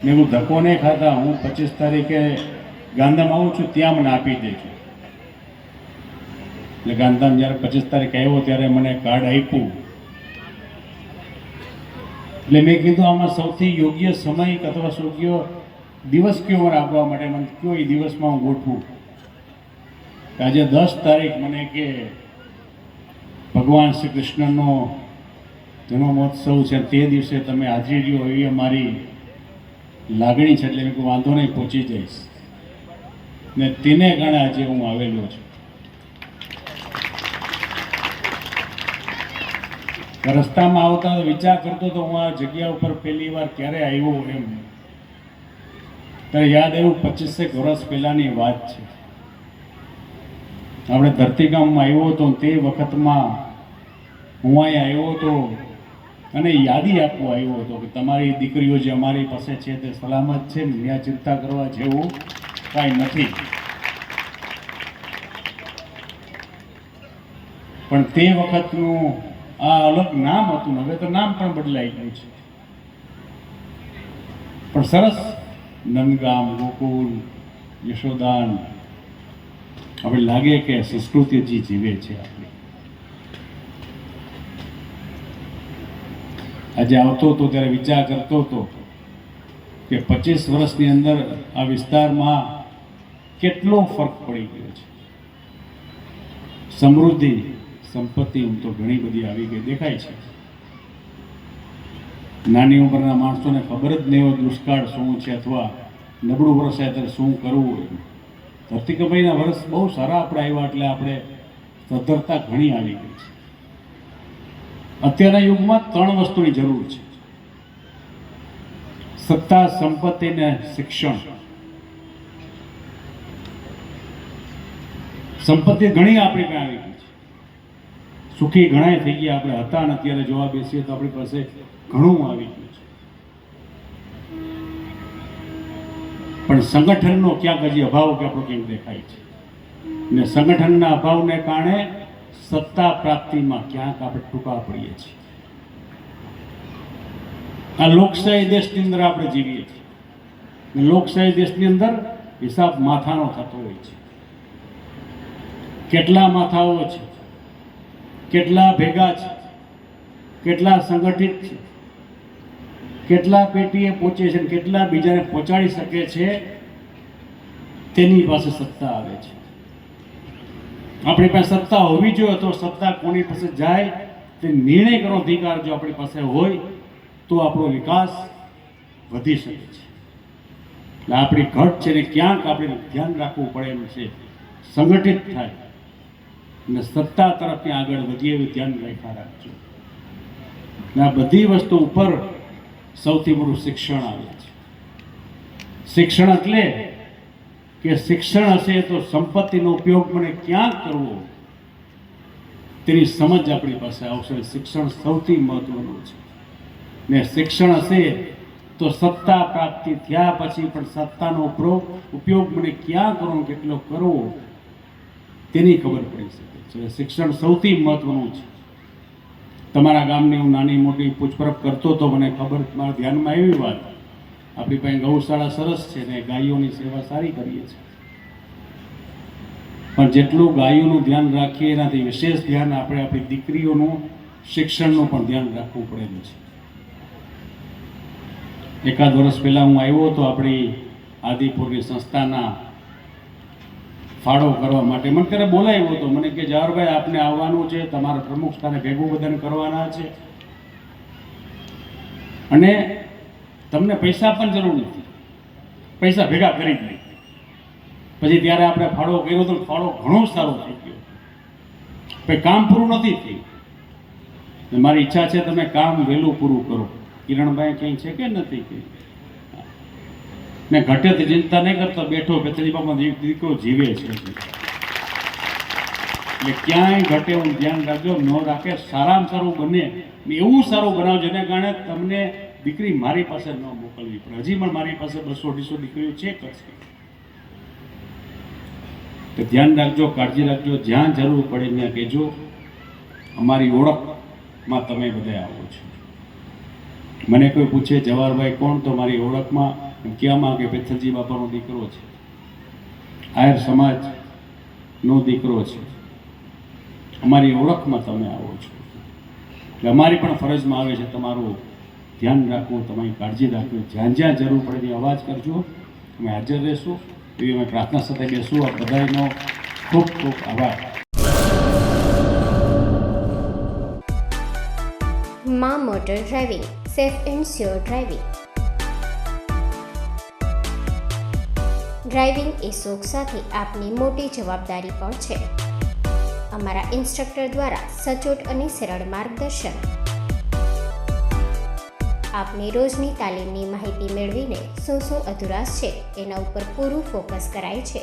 મેં હું ધક્કો નહીં ખાતા, હું 25 તારીખે ગાંધીધામ આવું છું, ત્યાં મને આપી દેજો. એટલે ગાંધીધામ જ્યારે 25 તારીખે આવ્યો ત્યારે મને કાર્ડ આપ્યું. એટલે મેં કીધું આમાં સૌથી યોગ્ય સમય અથવા યોગ્ય દિવસ કયો મને આપવા માટે, મને કયો એ દિવસમાં હું ગોઠવું. આજે 10 તારીખ મને કે ભગવાન શ્રી કૃષ્ણનો જન્મોત્સવ છે, તે દિવસે તમે હાજરી રહ્યો એવી અમારી લાગણી છે. એટલે મેં કોઈ વાંધો નહીં, પહોંચી જઈશ. ને તેને કારણે આજે હું આવેલો છું. રસ્તામાં આવતા વિચાર કરતો તો હું આ જગ્યા ઉપર પહેલી વાર ક્યારે આવ્યો એમ. ત્યારે યાદ આવ્યું 25 વર્ષ પહેલાની વાત છે. આપણે ધરતીકામમાં આવ્યો હતો, તે વખતમાં હું અહીંયા આવ્યો હતો અને યાદી આપવા આવ્યો હતો કે તમારી દીકરીઓ જે અમારી પાસે છે તે સલામત છે ને, ત્યાં ચિંતા કરવા જેવું કાંઈ નથી. પણ તે વખતનું આ અલગ નામ હતું, હવે તો નામ પણ બદલાઈ ગયું છે. પણ સરસ નંદગામ, ગોકુલ, યશોદાન, આપણે લાગે કે સંસ્કૃતિ હજી જીવે છે આપણી. આજે આવતો હતો ત્યારે વિચાર કરતો હતો કે 25 વર્ષની અંદર આ વિસ્તારમાં કેટલો ફરક પડી ગયો છે. સમૃદ્ધિ, સંપત્તિ તો ઘણી બધી આવી ગઈ દેખાય છે. નાની ઉંમરના માણસોને ખબર જ નહીં હોય દુષ્કાળ શું છે અથવા નબળું વરસાય ત્યારે શું કરવું. ધરતીકભાઈના વર્ષ બહુ સારા આપણે આવ્યા એટલે આપણે સદ્ધરતા ઘણી આવી ગઈ છે. અત્યારના યુગમાં 3 વસ્તુની જરૂર છે: સત્તા, સંપત્તિ અને શિક્ષણ. સંપત્તિ ઘણી આપણી પાસે આવી ગઈ છે, સુખી ઘણા થઈ ગયા આપણે હતા, અને અત્યારે જોવા બેસીએ તો આપણી પાસે ઘણું આવી ગયું છે. પણ સંગઠનનો ક્યાંક હજી અભાવ કે આપણો ક્યાંક દેખાય છે. ને સંગઠનના અભાવને કારણે સત્તા પ્રાપ્તિમાં ક્યાંક આપણે ટૂંકા પડીએ છીએ. આ લોકશાહી દેશની અંદર આપણે જીવીએ છીએ. લોકશાહી દેશની અંદર હિસાબ માથાનો થતો હોય છે. કેટલા માથાઓ છે, કેટલા ભેગા છે, કેટલા સંગઠિત છે, કેટલા પેટીએ પહોંચે છે, કેટલા બીજાને પહોંચાડી શકે છે, તેની પાસે સત્તા આવે છે. આપણી પાસે સત્તા હોવી જોઈએ તો સત્તા કોની પાસે જાય તે નિર્ણય કરવાનો અધિકાર જો આપણી પાસે હોય તો આપણો વિકાસ વધી શકે છે. એટલે આપણી ઘટ છે ને ક્યાંક આપણે ધ્યાન રાખવું પડે એમ છે. સંગઠિત થાય અને સત્તા તરફથી આગળ વધીએ એવું ધ્યાન રાખજો. આ બધી વસ્તુ ઉપર સૌથી મોટું શિક્ષણ આવે છે. શિક્ષણ એટલે કે શિક્ષણ હશે તો સંપત્તિનો ઉપયોગ મને ક્યાં કરવો તેની સમજ આપણી પાસે આવશે. શિક્ષણ સૌથી મહત્વનું છે. ને શિક્ષણ હશે તો સત્તા પ્રાપ્તિ થયા પછી પણ સત્તાનો ઉપયોગ મને ક્યાં કરવો, કેટલો કરવો તેની ખબર પડી શકે છે. શિક્ષણ સૌથી મહત્વનું છે. તમારા ગામની હું નાની મોટી પૂછપરછ કરતો તો મને ખબર, મારા ધ્યાનમાં એવી વાત, આપણી પાસે ગૌશાળા સરસ છે ને ગાયોની સેવા સારી કરીએ છીએ, પણ જેટલું ગાયોનું ધ્યાન રાખીએ એનાથી વિશેષ ધ્યાન આપણે આપણી દીકરીઓનું શિક્ષણનું પણ ધ્યાન રાખવું પડેલું છે. એકાદ વર્ષ પહેલાં હું આવ્યો હતો આપણી આદિપુરની સંસ્થાના ફાળો કરવા માટે. મને ત્યારે બોલાવ્યો હતો, મને કે જવાહરભાઈ આપને આવવાનું છે, તમારા પ્રમુખ સ્થાને ભેગું બધાને કરવાના છે અને તમને પૈસા પણ જરૂર નથી, પૈસા ભેગા કરી જ નહીં. પછી ત્યારે આપણે ફાળો કર્યો તો ફાળો ઘણો સારો થઈ ગયો, પણ કામ પૂરું નથી થયું. મારી ઈચ્છા છે તમે કામ વહેલું પૂરું કરો. કિરણભાઈ કંઈ છે કે નથી કંઈ ને ઘટે તો ચિંતા નહીં કરતો, બેઠો પેતરી બાપા દીકરો જીવે છે. એટલે ક્યાંય ઘટે એવું ધ્યાન રાખજો, ન રાખે સારામાં સારું બને, એવું સારું બનાવો જેને કારણે તમને દીકરી મારી પાસે ન મોકલવી પડે. હજી પણ મારી પાસે 200-250 દીકરીઓ છે કરશે. તો ધ્યાન રાખજો, કાળજી રાખજો, જ્યાં જરૂર પડે ત્યાં કહેજો. અમારી ઓળખમાં તમે બધા આવો છો. મને કોઈ પૂછે જવાહરભાઈ કોણ, તો મારી ઓળખમાં એમ કહેવામાં કે બેથલજી બાપાનો દીકરો છે, આયર સમાજનો દીકરો છે, અમારી ઓળખમાં તમે આવો છો, એટલે અમારી પણ ફરજમાં આવે છે તમારું ધ્યાન રાખવું, તમારી કાળજી રાખવી, જ્યાં જ્યાં જરૂર પડે ત્યાં અવાજ કરજો, અમે હાજર રહેશું એવી અમે પ્રાર્થના સાથે બેસું. આ બધાનો ખૂબ ખૂબ આભાર. માં motor driving, safe and sure driving. Driving એ શોખ સાથે આપની મોટી જવાબદારી પણ છે. અમારા ઇન્સ્ટ્રક્ટર દ્વારા સચોટ અને સરળ માર્ગદર્શન. આપની રોજની તાલીમની માહિતી મેળવીને શું અધુરાશ છે એના ઉપર પૂરું ફોકસ કરાય છે.